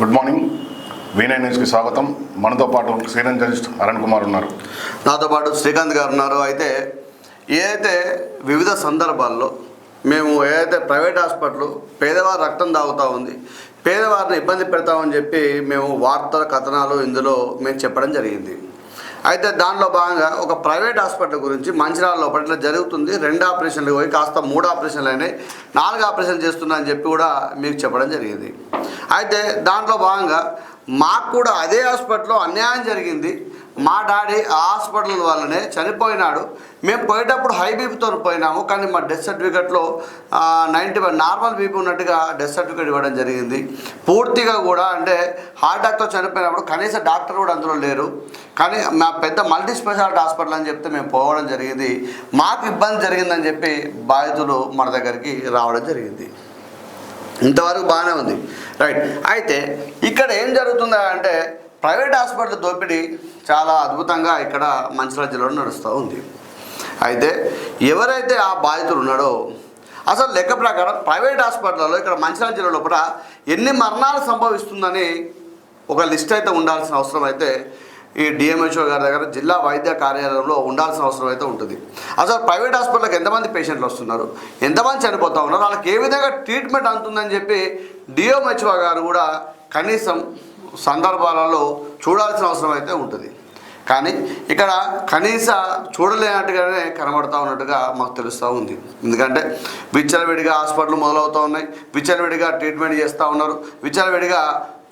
Good morning. V9 న్యూస్కి స్వాగతం. మనతో పాటు సీనియర్ జర్నలిస్ట్ అరుణ్ కుమార్ ఉన్నారు. నాతో పాటు శ్రీకాంత్ గారు ఉన్నారు. అయితే ఏదైతే వివిధ సందర్భాల్లో మేము ఏదైతే ప్రైవేట్ హాస్పిటల్ పేదవారి రక్తం తాగుతూ ఉంది, పేదవారిని ఇబ్బంది పెడతామని చెప్పి మేము వార్తల కథనాలు ఇందులో మేము చెప్పడం జరిగింది. అయితే దానిలో భాగంగా ఒక ప్రైవేట్ హాస్పిటల్ గురించి మంచిర్యాల లోపల ఇట్లా జరుగుతుంది, 2 ఆపరేషన్లు పోయి కాస్త 3 ఆపరేషన్లు అయినాయి, 4 ఆపరేషన్లు చేస్తున్నా అని చెప్పి కూడా మీకు చెప్పడం జరిగింది. అయితే దాంట్లో భాగంగా మాకు కూడా అదే హాస్పిటల్లో అన్యాయం జరిగింది. మా డాడీ ఆ హాస్పిటల్ వల్లనే చనిపోయినాడు. మేము పోయేటప్పుడు హై బీపీతో పోయినాము, కానీ మా డెత్ సర్టిఫికెట్లో 90 నార్మల్ బీపీ ఉన్నట్టుగా డెత్ సర్టిఫికేట్ ఇవ్వడం జరిగింది. పూర్తిగా కూడా అంటే హార్ట్ అటాక్తో చనిపోయినప్పుడు కనీసం డాక్టర్ కూడా అందులో లేరు. కానీ మా పెద్ద మల్టీ స్పెషాలిటీ హాస్పిటల్ అని చెప్తే మేము పోవడం జరిగింది. మాకు ఇబ్బంది జరిగిందని చెప్పి బాధితులు మన దగ్గరికి రావడం జరిగింది. ఇంతవరకు బాగానే ఉంది, రైట్. అయితే ఇక్కడ ఏం జరుగుతుందా అంటే ప్రైవేట్ హాస్పిటల్ దోపిడీ చాలా అద్భుతంగా ఇక్కడ మంచిర్యాల జిల్లాలో నడుస్తూ ఉంది. అయితే ఎవరైతే ఆ బాధితులు ఉన్నాడో అసలు లెక్క ప్రకారం ప్రైవేట్ హాస్పిటల్లో ఇక్కడ మంచిర్యాల జిల్లా లోపల ఎన్ని మరణాలు సంభవిస్తుందని ఒక లిస్ట్ అయితే ఉండాల్సిన అవసరం అయితే ఈ డిఎంహెచ్ఓ గారి దగ్గర జిల్లా వైద్య కార్యాలయంలో ఉండాల్సిన అవసరం అయితే ఉంటుంది. అసలు ప్రైవేట్ హాస్పిటల్కి ఎంతమంది పేషెంట్లు వస్తున్నారు, ఎంతమంది చనిపోతూ ఉన్నారు, వాళ్ళకి ఏ విధంగా ట్రీట్మెంట్ అందుతుందని చెప్పి డిఎంహెచ్ఓ గారు కూడా కనీసం సందర్భాలలో చూడాల్సిన అవసరం అయితే ఉంటుంది. కానీ ఇక్కడ కనీస చూడలేనట్టుగానే కనబడుతూ ఉన్నట్టుగా మాకు తెలుస్తూ ఉంది. ఎందుకంటే విచ్చలవిడిగా హాస్పిటల్ మొదలవుతూ ఉన్నాయి, విచ్చలవిడిగా ట్రీట్మెంట్ చేస్తూ ఉన్నారు, విచ్చలవిడిగా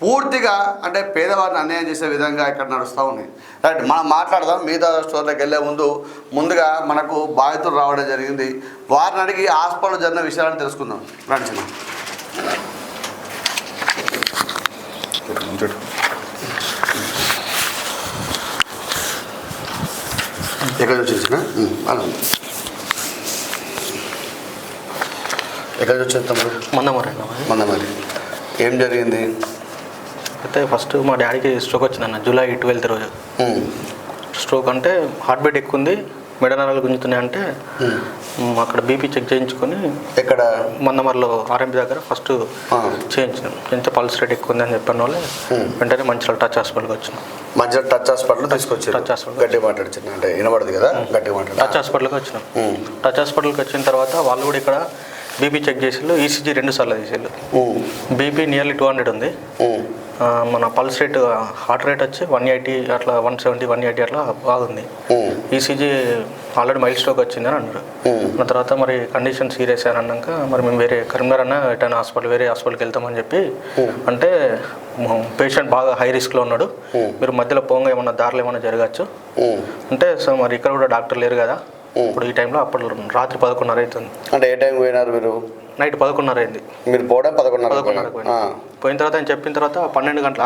పూర్తిగా అంటే పేదవారిని అన్యాయం చేసే విధంగా ఇక్కడ నడుస్తూ ఉన్నాయి. రైట్, మనం మాట్లాడదాం. మిగతా స్టోర్లోకి వెళ్ళే ముందుగా మనకు బాధితులు రావడం జరిగింది. వారిని అడిగి హాస్పిటల్ జరిగిన విషయాలను తెలుసుకుందాం. రండి. ఎక్కడ వచ్చేసిన ఎక్కడ వచ్చేస్తాం? మొన్నమరి. ఏం జరిగింది? అయితే ఫస్ట్ మా డాడీకి స్ట్రోక్ వచ్చిందన్న July 12th రోజు. స్ట్రోక్ అంటే హార్ట్ బీట్ ఎక్కువ ఉంది, మెడ నరాలు గుంజుతున్నాయి అంటే అక్కడ బీపీ చెక్ చేయించుకొని ఎక్కడ మందమరిలో ఆర్ఎంపీ దగ్గర ఫస్ట్ చేయించాం. చేయించే పల్స్ రేట్ ఎక్కువ ఉంది అని చెప్పిన వాళ్ళు వెంటనే మంచిర్యాల టచ్ హాస్పిటల్కి వచ్చినాం. మంచిర్యాల టచ్ హాస్పిటల్ తీసుకొచ్చి టచ్ హాస్పిటల్ గట్టి మాట్లాడుతున్నా అంటే వినబడదు కదా, గట్టి మాట్లాడు. టచ్ హాస్పిటల్కి వచ్చినాం. టచ్ హాస్పిటల్కి వచ్చిన తర్వాత వాళ్ళు కూడా ఇక్కడ బీపీ చెక్ చేసిళ్ళు, ఈసీజీ 2 సార్లు తీసిళ్ళు. బీపీ నియర్లీ 200 ఉంది. మన పల్స్ రేట్ హార్ట్ రేట్ వచ్చి 180 అట్లా 170 180 అట్లా బాగుంది. ఈసీజీ ఆల్రెడీ మైల్డ్ స్ట్రోక్ వచ్చిందని అన్నారు. ఆ తర్వాత మరి కండిషన్ సీరియస్ అని అన్నాక మరి మేము వేరే కరీంనగర్ అన్న ఎటైనా వేరే హాస్పిటల్కి వెళ్తామని చెప్పి అంటే పేషెంట్ బాగా హై రిస్క్లో ఉన్నాడు, మీరు మధ్యలో పోంగా ఏమన్నా దారిలో ఏమన్నా జరగచ్చు అంటే సో మరి ఇక్కడ కూడా డాక్టర్ లేరు కదా ఇప్పుడు ఈ టైంలో. అప్పుడు రాత్రి 11:30 అవుతుంది. అంటే ఏ టైం పోయినారు మీరు? నైట్ 11:30 అయింది. మీరు పోవడం 11:30 పోయిన తర్వాత ఆయన చెప్పిన తర్వాత 12 గంటల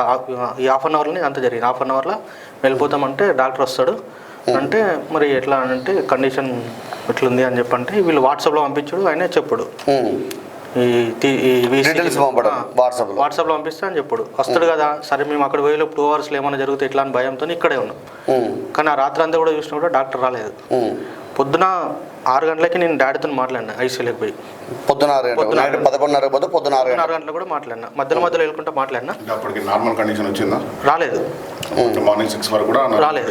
ఈ హాఫ్ అన్ అవర్లోనే అంత జరిగింది. హాఫ్ అన్ అవర్లో వెళ్ళిపోతామంటే డాక్టర్ వస్తాడు అంటే మరి ఎట్లా అంటే కండిషన్ ఎట్లుంది అని చెప్పంటే వీళ్ళు వాట్సాప్లో పంపించాడు, ఆయనే చెప్పాడు వాట్సాప్లో పంపిస్తే అని చెప్పాడు. వస్తాడు కదా సరే మేము అక్కడ పోయి 2 అవర్స్లో ఏమైనా జరుగుతాయి ఇట్లా అని భయంతో ఇక్కడే ఉన్నాం. కానీ ఆ రాత్రి అంతా కూడా చూసినా కూడా డాక్టర్ రాలేదు. పొద్దున 6 గంటలకి నేను డాడీతో మాట్లాడినా, ఐసీయూలోకి పోయి. పొద్దున 6 గంటలకు కూడా మాట్లాడినా, మధ్యలో వెళ్ళుకుంటా మాట్లాడినా. నార్మల్ కండిషన్ వచ్చిందా? రాలేదు. మార్నింగ్ 6 వరకు కూడా రాలేదు.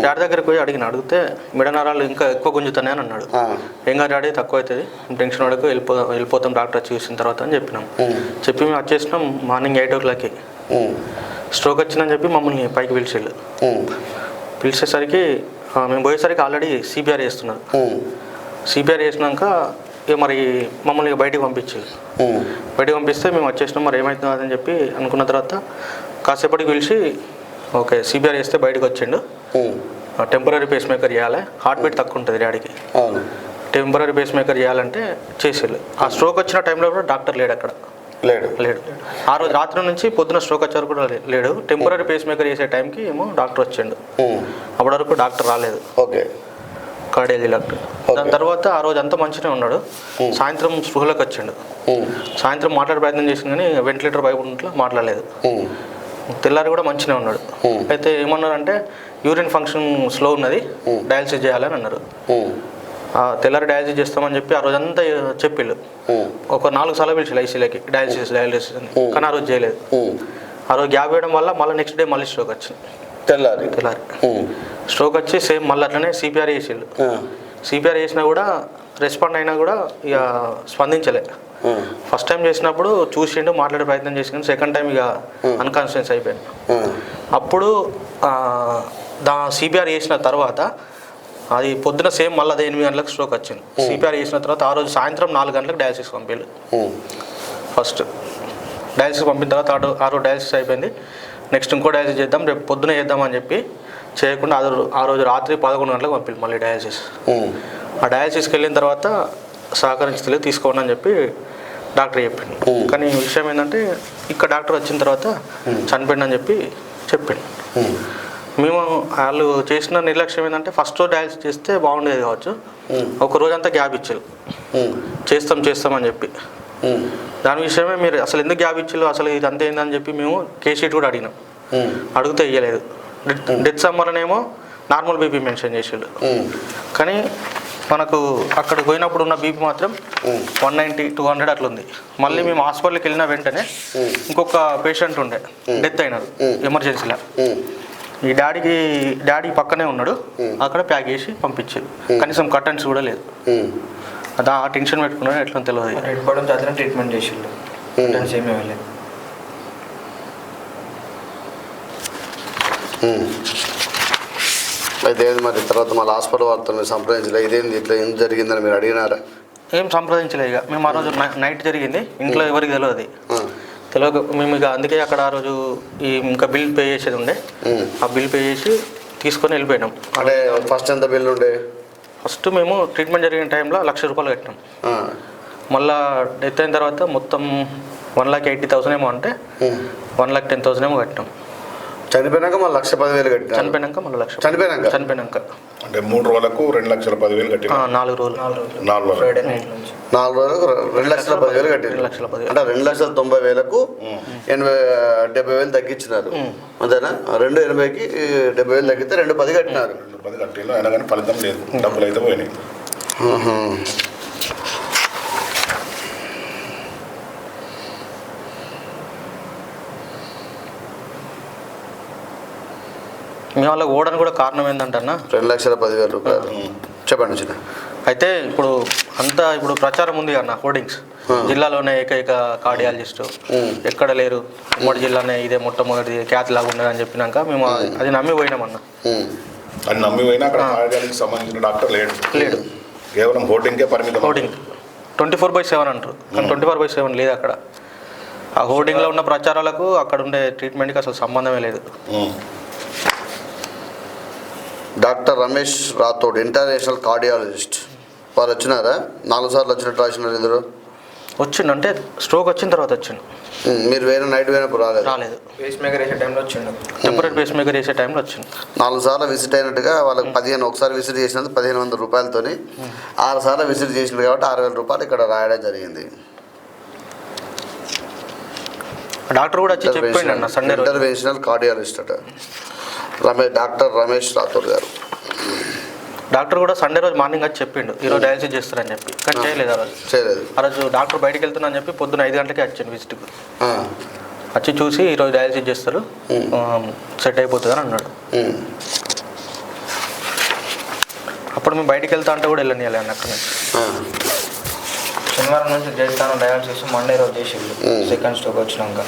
డాడీ దగ్గరికి పోయి అడిగితే మెడ నరాలు ఇంకా ఎక్కువ గుంజుతానే అని అన్నాడు. ఏం కాదు డాడీ, తక్కువ అవుతుంది, టెన్షన్ పడకు, వెళ్ళిపోతాం డాక్టర్ చూసిన తర్వాత అని చెప్పినాం. చెప్పి మేము వచ్చేసినాం మార్నింగ్ 8 o'clockకి. స్ట్రోక్ వచ్చిందని చెప్పి మమ్మల్ని పైకి పిలిచేళ్ళు. పిలిచేసరికి మేము పోయేసరికి ఆల్రెడీ సిపిఆర్ చేస్తున్నారు. సిపిఆర్ చేసినాక ఇక మరి మమ్మల్ని బయటికి పంపించారు. బయటికి పంపిస్తే మేము వచ్చేసినాం, మరి ఏమవుతుందో అని చెప్పి అనుకున్న తర్వాత కాసేపటికి పిలిచి ఓకే సిపిఆర్ చేస్తే బయటకు వచ్చిండు, టెంపరీ పేస్ మేకర్ చేయాలి, హార్ట్ బీట్ తక్కువ ఉంటుంది డాడీకి, టెంపరీ పేస్ మేకర్ చేయాలంటే చేసేళ్ళు. ఆ స్ట్రోక్ వచ్చిన టైంలో కూడా డాక్టర్ లేడు అక్కడ, లేడు. ఆ రోజు రాత్రి నుంచి పొద్దున స్ట్రోక్ వచ్చారు కూడా లేడు. టెంపరీ పేస్ మేకర్ చేసే టైంకి ఏమో డాక్టర్ వచ్చిండు, అప్పటి వరకు డాక్టర్ రాలేదు. Okay, cardiology doctor. దాని తర్వాత ఆ రోజు అంతా మంచిగా ఉన్నాడు. సాయంత్రం స్పృహలోకి వచ్చిండు. సాయంత్రం మాట్లాడే ప్రయత్నం చేసింది కానీ వెంటిలేటర్ పైపు ఉంట్లో మాట్లాడలేదు. తెల్లారి కూడా మంచిగా ఉన్నాడు. అయితే ఏమన్నారంటే యూరిన్ ఫంక్షన్ స్లో ఉన్నది, డయాలసిస్ చేయాలని అన్నారు. తెల్లారి డయాలసిస్ చేస్తామని చెప్పి ఆ రోజంతా చెప్పిళ్ళు. ఒక 4 సార్లు పిలిచి ఐసీలోకి డయాలసిస్ అని, కానీ ఆ రోజు చేయలేదు. ఆ రోజు గ్యాప్ వేయడం వల్ల మళ్ళీ నెక్స్ట్ డే మళ్ళీ స్ట్రోక్ వచ్చింది. తెల్లారి స్ట్రోక్ వచ్చి సేమ్ మళ్ళీ అట్లనే సిపిఆర్ చేసిండు. సిపిఆర్ చేసినా కూడా రెస్పాండ్ అయినా కూడా ఇక స్పందించలే. ఫస్ట్ టైం చేసినప్పుడు చూసిండు, మాట్లాడే ప్రయత్నం చేసిండు. సెకండ్ టైం ఇక అన్కాన్షియస్ అయిపోయాను. అప్పుడు సిపిఆర్ చేసిన తర్వాత అది పొద్దున సేమ్ మళ్ళీ అదే 8 గంటలకు స్ట్రోక్ వచ్చింది. సిపిఆర్ చేసిన తర్వాత ఆ రోజు సాయంత్రం 4 గంటలకు డయాలసిస్ పంపారు. ఫస్ట్ డయాలసిస్ పంపిన తర్వాత ఆ రోజు డయాలసిస్ అయిపోయింది. నెక్స్ట్ ఇంకో డయాలసిస్ చేద్దాం, రేపు పొద్దున చేద్దామని చెప్పి చేయకుండా ఆ రోజు రాత్రి 11 గంటలకు పంపారు మళ్ళీ డయాలసిస్. ఆ డయాలసిస్కి వెళ్ళిన తర్వాత సహకరించలేదు, తీసుకోండి అని చెప్పి డాక్టర్ చెప్పిండు. కానీ విషయం ఏంటంటే ఇక్కడ డాక్టర్ వచ్చిన తర్వాత చనిపోయింది అని చెప్పి చెప్పిండు. మేము వాళ్ళు చేసిన నిర్లక్ష్యం ఏంటంటే ఫస్ట్ రోజు డయాలసిస్ చేస్తే బాగుండేది కావచ్చు, ఒక రోజంతా గ్యాప్ ఇచ్చారు చేస్తామని చెప్పి. దాని విషయమే మీరు అసలు ఎందుకు గ్యాప్ ఇచ్చారు, అసలు ఇది అంతే ఏందని చెప్పి మేము కేస్ షీట్ కూడా అడిగినాం. అడిగితే ఇవ్వలేదు. డెత్ సమ్మర్నేమో నార్మల్ బీపీ మెన్షన్ చేసాడు. కానీ మనకు అక్కడ పోయినప్పుడు ఉన్న బీపీ మాత్రం 190, 200 అట్లా ఉంది. మళ్ళీ మేము హాస్పిటల్కి వెళ్ళిన వెంటనే ఇంకొక పేషెంట్ ఉండే డెత్ అయినారు ఎమర్జెన్సీలో. ఈ డాడీ పక్కనే ఉన్నాడు, అక్కడ ప్యాక్ చేసి పంపించారు. కనీసం కర్టన్స్ కూడా లేదు. అది ఆ టెన్షన్ పెట్టుకున్నాడు, ఎట్లా తెలియదు. రెడ్డిపాలెం జాతర ట్రీట్మెంట్ చేసిండు, కర్టన్స్ ఏమీ వెళ్ళలేదు. అయితే మరి తర్వాత మళ్ళీ హాస్పిటల్ వాళ్ళతో మీరు సంప్రదించలే, ఇదేంది ఇట్లా ఏం జరిగిందని మీరు అడిగినారా? ఏం సంప్రదించలేదు. ఇక మేము ఆ రోజు నైట్ జరిగింది, ఇంట్లో ఎవరికి తెలియక మేము ఇక అందుకే అక్కడ ఆ రోజు ఇంకా బిల్ పే చేసేది ఉండే, ఆ బిల్ పే చేసి తీసుకొని వెళ్ళిపోయినాం. అంటే ఫస్ట్ ఎంత బిల్ ఉండే? ఫస్ట్ మేము ట్రీట్మెంట్ జరిగిన టైంలో 1,00,000 రూపాయలు కట్టాం. మళ్ళీ డెత్ అయిన తర్వాత మొత్తం 1,80,000 ఏమో, అంటే 1,10,000 ఏమో కట్టాం. చనిపోయినాక మళ్ళీ 1,10,000 కట్టాం. చనిపోయినాక మళ్ళీ 1,00,000. చనిపోయినాక అంటే 3 రోజులకు 2,10,000 కట్టిన. 4 రోజులు 4 రోజులకు 2,10,000 కట్టారు. అంటే 2,90,000కు 70,000 తగ్గించినారు. అంతేనా? 2,80,000కి 70,000 తగ్గితే 2,10,000 కట్టినారు. 2,10,000 కట్టిన, అయినా కానీ ఫలితం లేదు, డబ్బులు అయితే పోయినాయి. మేము వాళ్ళకి ఓడని కూడా కారణం ఏంటంటన్నా 2,10,000 రూపాయలు. చెప్పండి చిన్న. అయితే ఇప్పుడు ప్రచారం ఉంది అన్న, హోర్డింగ్స్ జిల్లాలోనే ఏకైక కార్డియాలజిస్టు ఎక్కడ లేరు, ఉమ్మడి జిల్లానే ఇదే మొట్టమొదటి ఖ్యాతి లాగా ఉన్నది అని చెప్పినాక మేము అది నమ్మి పోయినామన్న. అది నమ్మి పోయినా అక్కడ కార్డియాలజీకి సంబంధించిన డాక్టర్ లేడు, కేవలం హోర్డింగ్కే పరిమితం. హోర్డింగ్ 24/7 అంటారు, కానీ 24/7 లేదు అక్కడ. ఆ హోర్డింగ్లో ఉన్న ప్రచారాలకు అక్కడ ఉండే ట్రీట్మెంట్కి అసలు సంబంధమే లేదు. Doctor Ramesh Rathod, international cardiologist, వారు వచ్చినారా? 4 సార్లు వచ్చినట్టు రాసినారు. ఎదురు వచ్చిండు, అంటే స్ట్రోక్ వచ్చిన తర్వాత వచ్చిండు. మీరు నైట్ పోయినప్పుడు రాలేదు. పేస్ మేకర్ వేసే టైంలో వచ్చిండు, టెంపరీ పేస్ మేకర్ వేసే టైంలో వచ్చిండు. 4 సార్లు విజిట్ అయినట్టుగా వాళ్ళకి 15, ఒకసారి విజిట్ చేసినందుకు 1,500 రూపాయలతో 6 సార్లు విజిట్ చేసినారు కాబట్టి 6,000 రూపాయలు ఇక్కడ రాయడం జరిగింది. డాక్టర్ కూడా వచ్చి చెప్పిండు అన్న సండే రోజు. ఇంటర్నేషనల్ కార్డియాలజిస్ట్ అట డాక్టర్ రమేష్ రాథోడ్ గారు. డాక్టర్ కూడా సండే రోజు మార్నింగ్ వచ్చి చెప్పిండు ఈరోజు డయాలసిస్ చేస్తారని చెప్పి, కానీ చేయలేదు. ఆ రోజు డాక్టర్ బయటకు వెళ్తున్నా అని చెప్పి పొద్దున 5 గంటలకే వచ్చాను విజిట్కి. వచ్చి చూసి ఈరోజు డయాలసిస్ చేస్తారు, సెట్ అయిపోతుంది అని అన్నాడు. అప్పుడు మేము బయటికి వెళ్తా అంటే కూడా వెళ్ళనియాలి అన్న. అక్కడ నుంచి శనివారం నుంచి చేస్తాను డయాలసిస్, మండే రోజు చేసిండు సెకండ్ స్ట్రోక్ వచ్చినాక.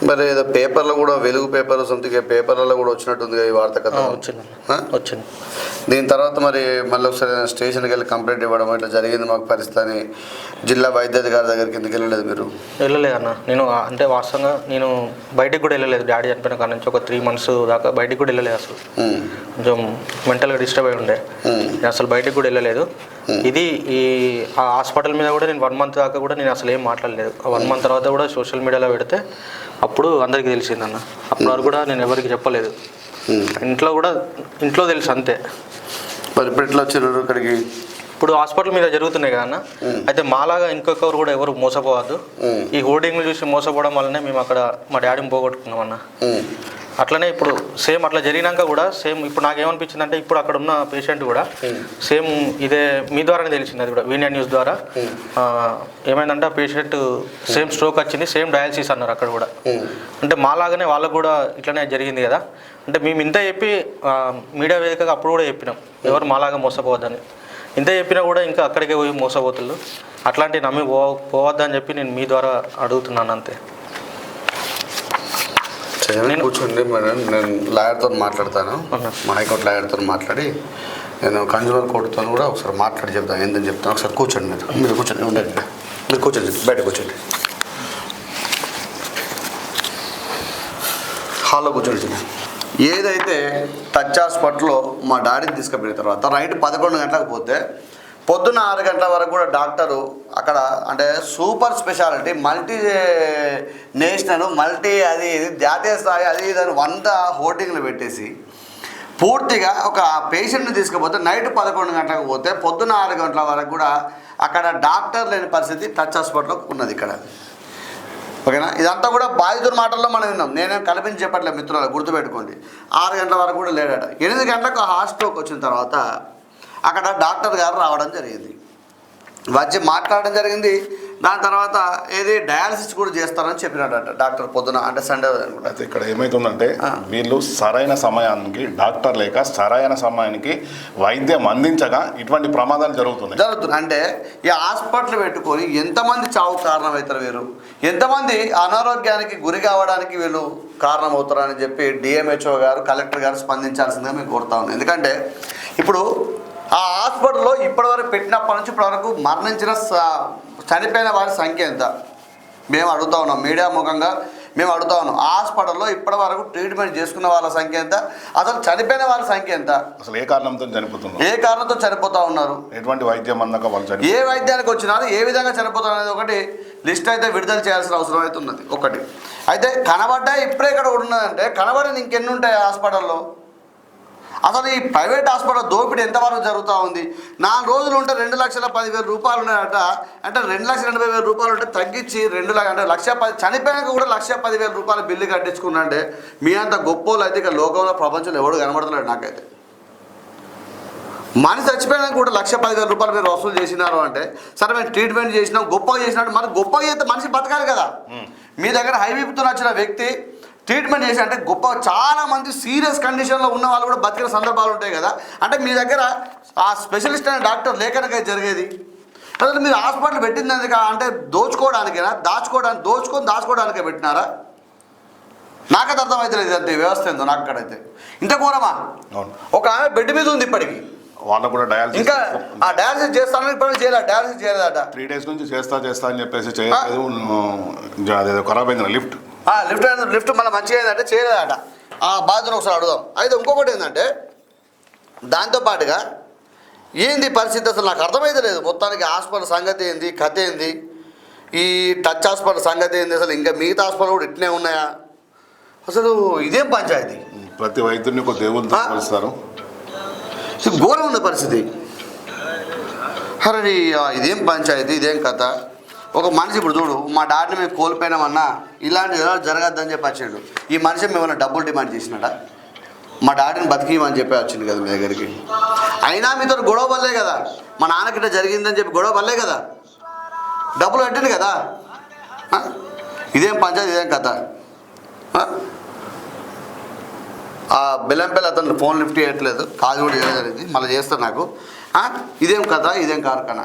మరి ఏదో పేపర్లో కూడా, వెలుగు పేపర్ సంథింగ్ పేపర్లలో కూడా వచ్చినట్టుంది ఈ వార్త కథ. వచ్చింది. దీని తర్వాత మరి మళ్ళీ ఒకసారి స్టేషన్కి వెళ్ళి కంప్లైంట్ ఇవ్వడం ఇట్లా జరిగింది మాకు పరిస్థితి అని జిల్లా వైద్యాధికారి దగ్గరికి ఎందుకు వెళ్ళలేదు మీరు? వెళ్ళలేదు అన్న. నేను అంటే వాస్తవంగా నేను బయటికి కూడా వెళ్ళలేదు. డాడీ చనిపోయిన కాడ నుంచి ఒక 3 months దాకా బయటికి కూడా వెళ్ళలేదు. అసలు కొంచెం మెంటల్గా డిస్టర్బ్ అయి ఉండే, నేను అసలు బయటికి కూడా వెళ్ళలేదు. ఇది ఆ హాస్పిటల్ మీద కూడా నేను 1 month దాకా కూడా నేను అసలు ఏం మాట్లాడలేదు. 1 month తర్వాత కూడా సోషల్ మీడియాలో పెడితే అప్పుడు అందరికీ తెలిసిందన్న. అప్పుడు వరకు కూడా నేను ఎవరికి చెప్పలేదు. ఇంట్లో తెలుసు అంతే. మరి ఇప్పుడు ఎట్లా వచ్చారు ఇక్కడికి? ఇప్పుడు హాస్పిటల్ మీద జరుగుతున్నాయి కదా అన్న. అయితే మాలాగా ఇంకొకరు కూడా ఎవరు మోసపోవద్దు. ఈ హోర్డింగ్లు చూసి మోసపోవడం వల్లనే మేము అక్కడ మా డాడీని పోగొట్టుకున్నాం అన్న. అట్లనే ఇప్పుడు సేమ్ అట్లా జరిగినాక కూడా సేమ్ ఇప్పుడు నాకేమనిపించింది అంటే ఇప్పుడు అక్కడ ఉన్న పేషెంట్ కూడా సేమ్ ఇదే మీ ద్వారానే తెలిసింది, అది కూడా వీనియా న్యూస్ ద్వారా. ఏమైందంటే ఆ పేషెంట్ సేమ్ స్ట్రోక్ వచ్చింది, సేమ్ డయాలసిస్ అన్నారు అక్కడ కూడా. అంటే మాలాగానే వాళ్ళకు కూడా ఇట్లనే జరిగింది కదా. అంటే మేము ఇంత చెప్పి మీడియా వేదికగా అప్పుడు కూడా చెప్పినాం ఎవరు మాలాగా మోసపోవద్దని. ఇంత చెప్పినా కూడా ఇంకా అక్కడికే పోయి మోసపోతుళ్ళు. అట్లాంటివి నమ్మి పోవద్దని చెప్పి నేను మీ ద్వారా అడుగుతున్నాను అంతే. కూర్చోండి మేడం, నేను లాయర్తో మాట్లాడతాను, మా హైకోర్టు లాయర్తో మాట్లాడి నేను కన్జ్యూమర్ కోర్టుతో కూడా ఒకసారి మాట్లాడి చెప్తాను, ఏందని చెప్తాను. ఒకసారి కూర్చోండి, మీరు కూర్చోండి, ఉండండి, మీరు కూర్చోండి, బయట కూర్చోండి, హాల్లో కూర్చోండి. ఏదైతే టచ్ హాస్పిటల్లో మా డాడీని తీసుకుపోయిన తర్వాత నైట్ 11 గంటలకు పోతే పొద్దున్న 6 గంటల వరకు కూడా డాక్టరు అక్కడ అంటే super speciality multi national multi అది జాతీయ స్థాయి అది ఇదని 100 హోర్డింగ్లు పెట్టేసి పూర్తిగా ఒక పేషెంట్ని తీసుకుపోతే నైట్ 11 గంటలకు పోతే పొద్దున్న 6 గంటల వరకు కూడా అక్కడ డాక్టర్ లేని పరిస్థితి టచ్ హాస్పిటల్లో ఉన్నది ఇక్కడ. ఓకేనా, ఇదంతా కూడా బాధితుల మాటల్లో మనం విన్నాం, నేనేం కల్పించి చెప్పట్లేదు మిత్రులు, గుర్తుపెట్టుకోండి. 6 గంటల వరకు కూడా లేడట. 8 గంటలకు హార్ట్ స్ట్రోక్ వచ్చిన తర్వాత అక్కడ డాక్టర్ గారు రావడం జరిగింది, వచ్చి మాట్లాడడం జరిగింది. దాని తర్వాత ఏది డయాలసిస్ కూడా చేస్తారని చెప్పినాడట డాక్టర్ పొద్దున, అంటే సండే అనుకుంటా. అయితే ఇక్కడ ఏమవుతుందంటే వీళ్ళు సరైన సమయానికి డాక్టర్ లేక సరైన సమయానికి వైద్యం అందించగా ఇటువంటి ప్రమాదాలు జరుగుతున్నాయి. అంటే ఈ హాస్పిటల్ పెట్టుకొని ఎంతమంది చావు కారణమవుతారు వీరు, ఎంతమంది అనారోగ్యానికి గురి కావడానికి వీళ్ళు కారణమవుతారని చెప్పి డిఎంహెచ్ఓ గారు కలెక్టర్ గారు స్పందించాల్సిందిగా మేము కోరుతా ఉన్నాం. ఎందుకంటే ఇప్పుడు ఆ హాస్పిటల్లో ఇప్పటివరకు పెట్టినప్పటి నుంచి ఇప్పటివరకు మరణించిన చనిపోయిన వారి సంఖ్య ఎంత మేము అడుగుతా ఉన్నాం, మీడియా ముఖంగా మేము అడుగుతా ఉన్నాం. హాస్పిటల్లో ఇప్పటి వరకు ట్రీట్మెంట్ చేసుకున్న వాళ్ళ సంఖ్య ఎంత, అసలు చనిపోయిన వాళ్ళ సంఖ్య ఎంత, అసలు ఏ కారణంతో చనిపోతున్నారు, ఏ కారణంతో చనిపోతూ ఉన్నారు, ఎటువంటి వైద్యం అందక వాళ్ళు ఏ వైద్యానికి వచ్చినారు, ఏ విధంగా చనిపోతారు అనేది ఒకటి లిస్ట్ అయితే విడుదల చేయాల్సిన అవసరం అయితే ఉన్నది ఒకటి. అయితే కనబడ్డా ఇప్పుడే ఇక్కడ ఉన్నదంటే కనబడిన ఇంకెన్ని ఉంటాయి హాస్పిటల్లో. అసలు ఈ ప్రైవేట్ హాస్పిటల్ దోపిడీ ఎంతవరకు జరుగుతూ ఉంది. 4 రోజులు ఉంటే 2,10,000 రూపాయలు ఉన్నాయట, అంటే 2,80,000 రూపాయలు ఉంటే తగ్గించి 2 లక్ష అంటే 1,10,000 చనిపోయాక కూడా 1,10,000 రూపాయలు బిల్లు కట్టించుకున్నాంటే మీ అంత గొప్పోళ్ళు అయితే ఇక లోకంలో ప్రపంచంలో ఎవడు కనబడతలేడు నాకైతే. మనిషి చచ్చిపోయినాక కూడా 1,10,000 రూపాయలు మీరు వసూలు చేసినారు అంటే సరే మేము ట్రీట్మెంట్ చేసినాం గొప్పగా చేసినట్టు మరి గొప్పగా చేస్తే మనిషి బతకాలి కదా. మీ దగ్గర హైవీపుతో వచ్చిన వ్యక్తి ట్రీట్మెంట్ చేసి అంటే గొప్ప చాలామంది సీరియస్ కండిషన్లో ఉన్న వాళ్ళు కూడా బతికిన సందర్భాలు ఉంటాయి కదా. అంటే మీ దగ్గర ఆ స్పెషలిస్ట్ అనే డాక్టర్ లేకనక జరిగేది. అసలు మీరు హాస్పిటల్ పెట్టింది ఎందుకు అంటే దోచుకోవడానికేనా, దాచుకోవడానికే పెట్టినారా? నాకైతే అర్థమవుతలేదు ఇదంతే వ్యవస్థ ఏందో నాకు అక్కడైతే. ఇంత ఘోరమా, ఒక ఆమె బెడ్ మీద ఉంది ఇప్పటికి, వాళ్ళకు కూడా డయాలసిస్ ఇంకా ఆ డయాలసిస్ చేస్తానని ఇప్పుడు చేయలేదు, డయాలసిస్ చేయలేదట. 3 days నుంచి చేస్తా అని చెప్పేసి చేయలేదు, అదేదో ఖరాబ్ అయింది లిఫ్ట్ మళ్ళీ మంచిగా ఏంటంటే చేయలేదట. ఆ బాధ్యతను ఒకసారి అడుగుదాం. అయితే ఇంకొకటి ఏంటంటే దాంతోపాటుగా ఏంది పరిస్థితి అసలు నాకు అర్థమైతే లేదు. మొత్తానికి హాస్పిటల్ సంగతి ఏంది, కథ ఏంది, ఈ టచ్ హాస్పిటల్ సంగతి ఏంది, అసలు ఇంకా మిగతా హాస్పిటల్ కూడా ఇట్నే ఉన్నాయా, అసలు ఇదేం పంచాయతీ. ప్రతి వైద్యుడిని ఒక దేవునితో పోలుస్తారు, ఘోరం ఉన్న పరిస్థితి. అరే ఇదేం పంచాయతీ, ఇదేం కథ. ఒక మనిషి ఇప్పుడు చూడు, మా డాడీని మేము కోల్పోయినామన్నా ఇలాంటి జరగద్దని చెప్పి వచ్చాడు. ఈ మనిషి మేమన్నా డబ్బులు డిమాండ్ చేసినాడా? మా డాడీని బతికిమని చెప్పి వచ్చింది కదా మీ దగ్గరికి. అయినా మీతో గొడవ పడలే కదా, మా నాన్నకిட்ட జరిగిందని చెప్పి గొడవ పడలే కదా, డబ్బులు కట్టింది కదా. ఇదేం పంచాయతీ, ఇదేం కథ. ఆ బెల్లంపల్లి అతను ఫోన్ లిఫ్ట్ చేయట్లేదు, కాల్ కూడా చేయడం జరిగింది, మళ్ళీ చేస్తారు నాకు. ఇదేం కథ, ఇదేం కార్ఖానా,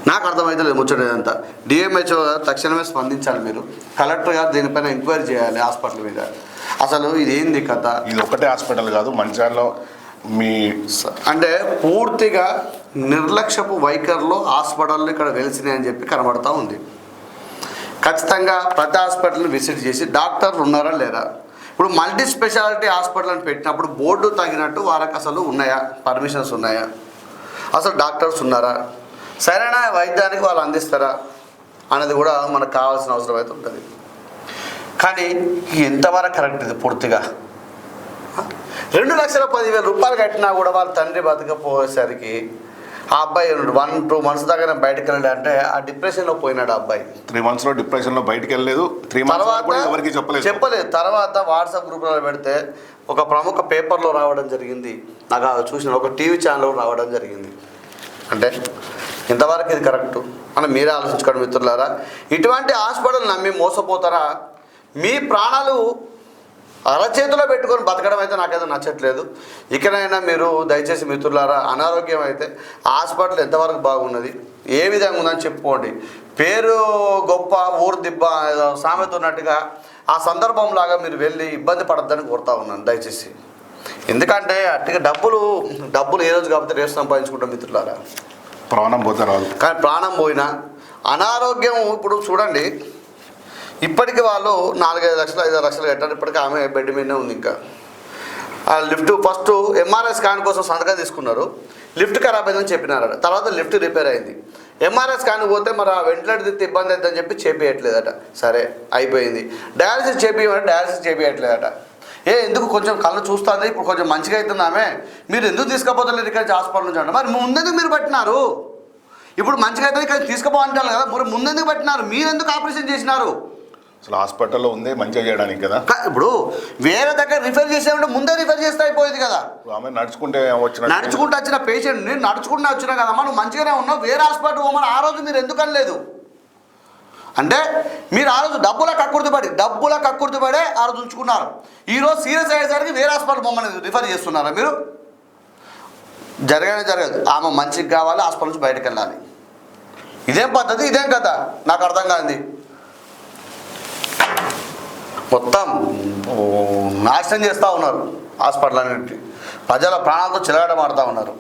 నాకు అర్థమైతే లేదు ముచ్చటేదంతా. డిఎంహెచ్ఓ గారు తక్షణమే స్పందించాలి, మీరు కలెక్టర్ గారు దీనిపైన ఎంక్వైరీ చేయాలి హాస్పిటల్ మీద. అసలు ఇది ఏంది కథ. ఇది ఒకటే హాస్పిటల్ కాదు, మంచిర్యాలలో మీ అంటే పూర్తిగా నిర్లక్ష్యపు వైఖరిలో హాస్పిటల్లో ఇక్కడ వెలిసినాయని చెప్పి కనబడతా ఉంది. ఖచ్చితంగా ప్రతి హాస్పిటల్ని విజిట్ చేసి డాక్టర్లు ఉన్నారా లేరా. ఇప్పుడు మల్టీ స్పెషాలిటీ హాస్పిటల్ అని పెట్టినప్పుడు బోర్డు తగినట్టు వాళ్ళకి అసలు ఉన్నాయా, పర్మిషన్స్ ఉన్నాయా, అసలు డాక్టర్స్ ఉన్నారా, సరైన వైద్యానికి వాళ్ళు అందిస్తారా అనేది కూడా మనకు కావాల్సిన అవసరం అయితే ఉంటుంది. కానీ ఎంతవరకు కరెక్ట్ ఇది పూర్తిగా. 2,10,000 రూపాయలు కట్టినా కూడా వాళ్ళ తండ్రి బతకపోయేసరికి ఆ అబ్బాయి 1-2 months దాకా బయటకు వెళ్ళాడు అంటే ఆ డిప్రెషన్లో పోయినాడు ఆ అబ్బాయి. 3 monthsలో డిప్రెషన్లో బయటికి వెళ్ళలేదు. 3 months తర్వాత కూడా ఎవరికి చెప్పలేదు. తర్వాత వాట్సాప్ గ్రూప్లో పెడితే ఒక ప్రముఖ పేపర్లో రావడం జరిగింది, నాకు చూసిన ఒక టీవీ ఛానల్లో రావడం జరిగింది. అంటే ఇంతవరకు ఇది కరెక్టు అని మీరే ఆలోచించుకోండి మిత్రులారా. ఇటువంటి హాస్పిటల్ నమ్మి మోసపోతారా? మీ ప్రాణాలు అరచేతిలో పెట్టుకొని బతకడం అయితే నాకైతే నచ్చట్లేదు. ఇకనైనా మీరు దయచేసి మిత్రులారా, అనారోగ్యం అయితే హాస్పిటల్ ఎంతవరకు బాగున్నది, ఏ విధంగా ఉందని చెప్పుకోండి. పేరు గొప్ప ఊరు దిబ్బ సామెత ఉన్నట్టుగా ఆ సందర్భంలాగా మీరు వెళ్ళి ఇబ్బంది పడద్దని కోరుతా ఉన్నాను దయచేసి. ఎందుకంటే అట్టిగా డబ్బులు ఏ రోజు కాబట్టి రేపు సంపాదించుకుంటాం మిత్రులారా. ప్రాణం పోతే రాదు. కానీ ప్రాణం పోయినా అనారోగ్యం ఇప్పుడు చూడండి, ఇప్పటికి వాళ్ళు 4-5 లక్షలు 5 లక్షలు కట్టారు. ఇప్పటికీ ఆమె బెడ్ మీదనే ఉంది. ఇంకా ఆ లిఫ్ట్ ఫస్ట్ ఎంఆర్ఐ స్కాన్ కోసం సంతకం తీసుకున్నారు, లిఫ్ట్ ఖరాబ్ అయిందని చెప్పినారట. తర్వాత లిఫ్ట్ రిపేర్ అయింది. ఎంఆర్ఐ స్కాన్ పోతే మరి ఆ వెంటిలేటర్ తిత్తే ఇబ్బంది అవుతుందని చెప్పి చేపియట్లేదట. సరే అయిపోయింది. డయాలసిస్ చేపియమంటే డయాలసిస్ చేపియట్లేదట. ఎందుకు కొంచెం కళ్ళు చూస్తుంది, ఇప్పుడు కొంచెం మంచిగా అవుతుంది ఆమె, మీరు ఎందుకు తీసుకుపోతలేరు ఇక్కడ హాస్పిటల్ నుంచి అంటే, మరి ముందెందుకు మీరు పట్టినారు? ఇప్పుడు మంచిగా అయితే ఇక్కడ తీసుకుపోమంటారు కదా, మరి ముందెందుకు పట్టినారు? మీరు ఎందుకు ఆపరేషన్ చేసినారు? అసలు హాస్పిటల్లో ఉంది మంచిగా చేయడానికి కదా. ఇప్పుడు వేరే దగ్గర రిఫర్ చేసామంటే ముందే రిఫర్ చేస్తే అయిపోయేది కదా. ఆమె నడుచుకుంటూ వచ్చిన పేషెంట్ని నడుచుకుంటూ వచ్చినా కదమ్మా, నువ్వు మంచిగానే ఉన్నావు, వేరే హాస్పిటల్ పోమని ఆ రోజు మీరు ఎందుకు అనలేదు? అంటే మీరు ఆ రోజు డబ్బుల కక్కుర్తిపడే ఆ రోజు ఉంచుకున్నారు. ఈరోజు సీరియస్ అయ్యేసరికి వేరే హాస్పిటల్ మమ్మల్ని రిఫర్ చేస్తున్నారా మీరు? జరగదు. ఆమె మంచిగా కావాలి, హాస్పిటల్ నుంచి బయటకు వెళ్ళాలి. ఇదేం పద్ధతి, ఇదేం కదా నాకు అర్థం కాదు. మొత్తం నాశనం చేస్తూ ఉన్నారు హాస్పిటల్ అన్నింటి, ప్రజల ప్రాణాలతో చిలగాటమాడుతూ ఉన్నారు.